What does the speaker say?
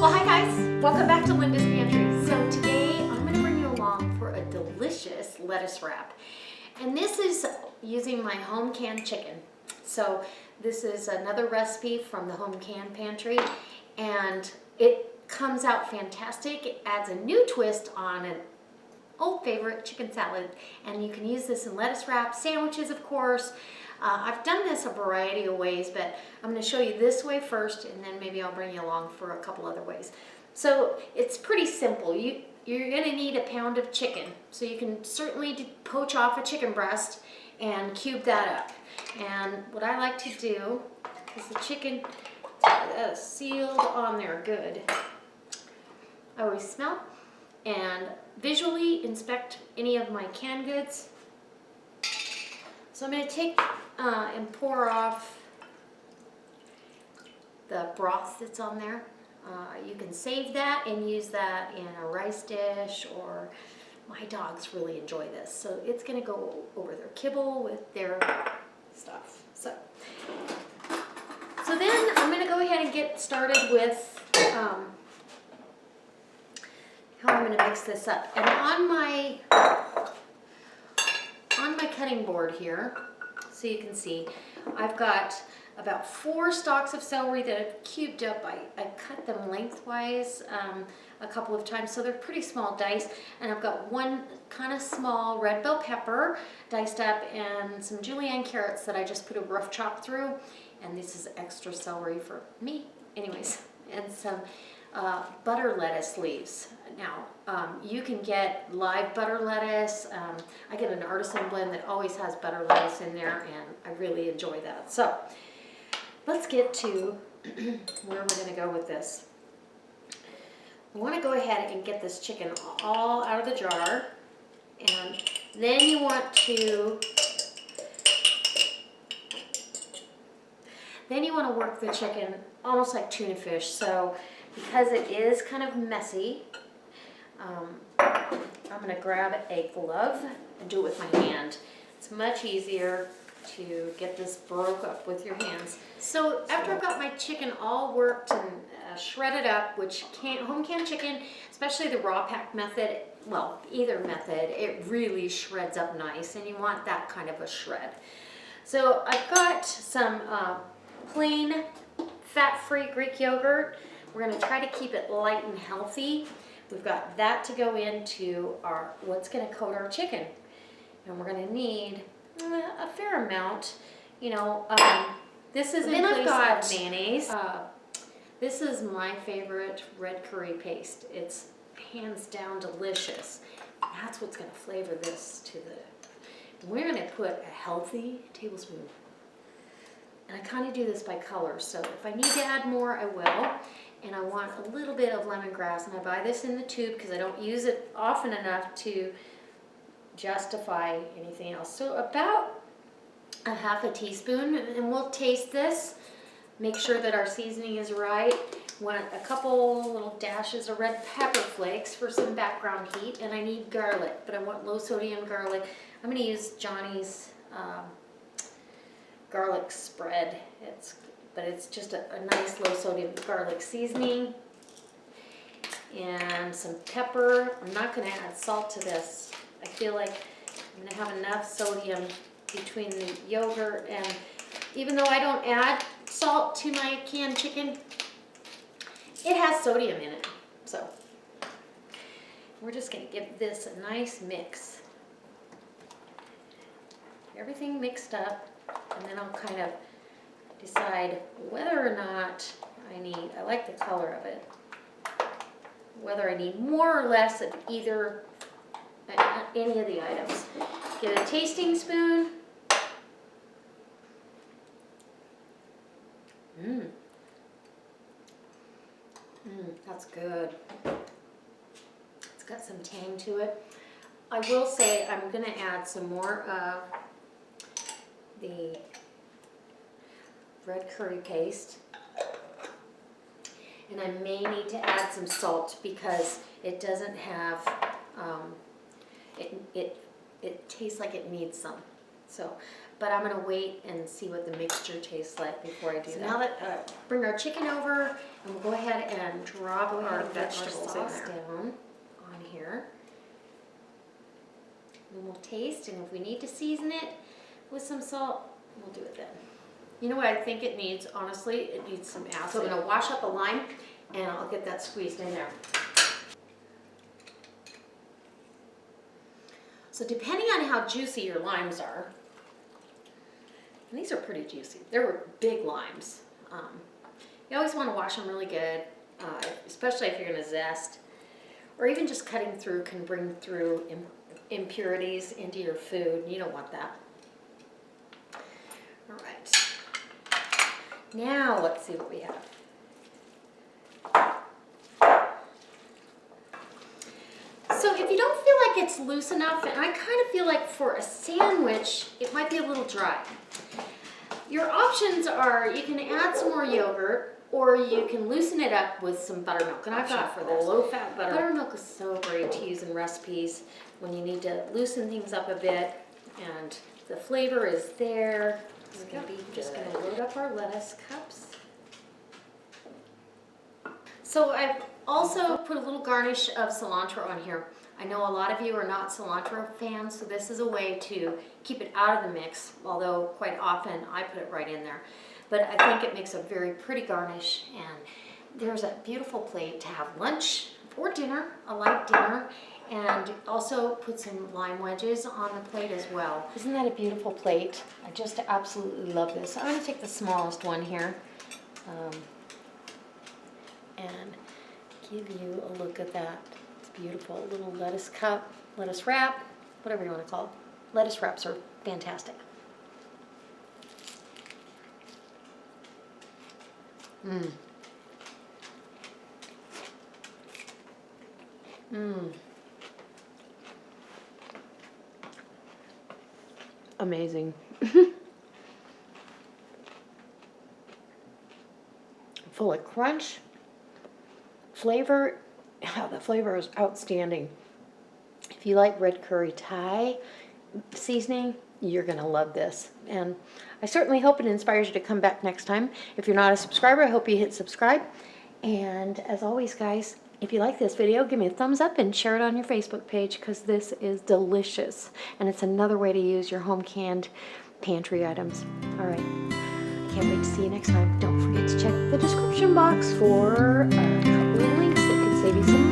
Well, hi guys, welcome back to Linda's Pantry. So today I'm going to bring you along for a delicious lettuce wrap. And this is using my home canned chicken. So this is another recipe from the home canned pantry, and it comes out fantastic. It adds a new twist on an old favorite chicken salad, and you can use this in lettuce wrap, sandwiches of course. I've done this a variety of ways, but I'm going to show you this way first, and then maybe I'll bring you along for a couple other ways. So it's pretty simple. You're going to need a pound of chicken. So you can certainly poach off a chicken breast and cube that up. And what I like to do is the chicken sealed on there good. I always smell and visually inspect any of my canned goods. So I'm going to take and pour off the broth that's on there. You can save that and use that in a rice dish, or my dogs really enjoy this. So it's going to go over their kibble with their stuff. So then I'm going to go ahead and get started with how I'm going to mix this up. And on my cutting board here, so you can see, I've got about 4 stalks of celery that I've cubed up. I cut them lengthwise a couple of times, so they're pretty small dice. And I've got 1 kind of small red bell pepper diced up, and some julienne carrots that I just put a rough chop through. And this is extra celery for me, anyways. And some butter lettuce leaves. Now, you can get live butter lettuce. I get an artisan blend that always has butter lettuce in there, and I really enjoy that. So let's get to where we're going to go with this. We want to go ahead and get this chicken all out of the jar, and then you want to work the chicken almost like tuna fish. So because it is kind of messy, I'm going to grab a glove and do it with my hand. It's much easier to get this broke up with your hands. So after I've got my chicken all worked and shredded up, which home canned chicken, especially the raw pack method, well, either method, it really shreds up nice, and you want that kind of a shred. So I've got some plain fat-free Greek yogurt. We're going to try to keep it light and healthy. We've got that to go into what's going to coat our chicken. And we're going to need a fair amount. You know, this is in place of mayonnaise. This is my favorite red curry paste. It's hands down delicious. That's what's going to flavor this to the... We're going to put a healthy tablespoon. And I kind of do this by color, so if I need to add more, I will. And I want a little bit of lemongrass, and I buy this in the tube because I don't use it often enough to justify anything else. So about a ½ teaspoon, and we'll taste this. Make sure that our seasoning is right. Want a couple little dashes of red pepper flakes for some background heat, and I need garlic, but I want low sodium garlic. I'm going to use Johnny's garlic spread. But it's just a nice low sodium garlic seasoning, and some pepper. I'm not going to add salt to this. I feel like I'm going to have enough sodium between the yogurt, and even though I don't add salt to my canned chicken, it has sodium in it. So we're just going to give this a nice mix. Everything mixed up, and then I'll kind of decide whether or not I like the color of it, whether I need more or less of either, any of the items. Get a tasting spoon. That's good. It's got some tang to it. I will say I'm going to add some more of the red curry paste, and I may need to add some salt because it doesn't have it tastes like it needs some. So but I'm gonna wait and see what the mixture tastes like before I do that. Now that, bring our chicken over, and we'll go ahead and drop our vegetables in there down on here. And we'll taste, and if we need to season it with some salt, we'll do it then. You know what I think it needs, honestly? It needs some acid. So I'm gonna wash up a lime, and I'll get that squeezed in there. So depending on how juicy your limes are, and these are pretty juicy. They're big limes. You always want to wash them really good, especially if you're going to zest. Or even just cutting through can bring through impurities into your food. You don't want that. All right. Now let's see what we have. So if you don't feel like it's loose enough, and I kind of feel like for a sandwich, it might be a little dry. Your options are you can add some more yogurt, or you can loosen it up with some buttermilk. And I've got low-fat butter. Buttermilk is so great to use in recipes when you need to loosen things up a bit, and the flavor is there. We're just going to load up our lettuce cups. So I've also put a little garnish of cilantro on here. I know a lot of you are not cilantro fans, so this is a way to keep it out of the mix, although quite often I put it right in there. But I think it makes a very pretty garnish, and there's a beautiful plate to have lunch or dinner, a light dinner, and also put some lime wedges on the plate as well. Isn't that a beautiful plate? I just absolutely love this. I'm going to take the smallest one here and give you a look at that. It's beautiful. A little lettuce cup, lettuce wrap, whatever you want to call it. Lettuce wraps are fantastic. Mmm. Mmm. Amazing. Full of crunch. Flavor, the flavor is outstanding. If you like red curry Thai seasoning, you're going to love this. And I certainly hope it inspires you to come back next time. If you're not a subscriber, I hope you hit subscribe. And as always, guys, if you like this video, give me a thumbs up and share it on your Facebook page, because this is delicious. And it's another way to use your home canned pantry items. All right. I can't wait to see you next time. Don't forget to check the description box for a couple of links that could save you some